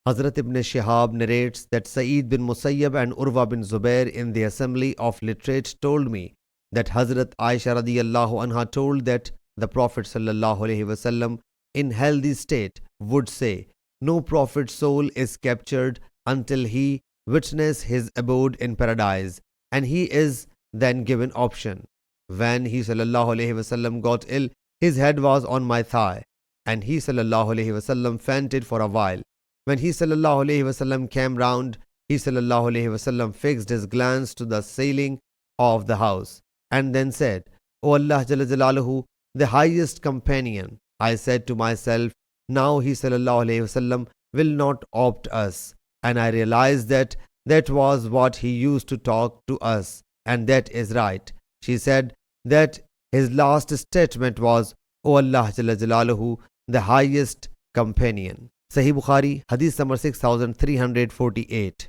Hazrat ibn Shihab narrates that Sa'id bin Musayyab and Urwa bin Zubair in the assembly of literate told me that Hazrat Aisha radiyallahu anha told that the Prophet sallallahu alaihi wasallam in healthy state would say, "No prophet's soul is captured until he witness his abode in paradise, and he is then given option. When he sallallahu alaihi wasallam got ill, his head was on my thigh, and he sallallahu alaihi wasallam fainted for a while. When he sallallahu alaihi wasallam came round, he sallallahu alaihi wasallam fixed his glance to the ceiling of the house, and then said, O Allah Jalla Jalaluhu, the highest companion. I said to myself, now he sallallahu alaihi wasallam will not opt us. And I realized that that was what he used to talk to us, and that is right. She said that his last statement was, O Allah Jalla Jalaluhu, the highest companion. Sahih Bukhari, Hadith number 6348.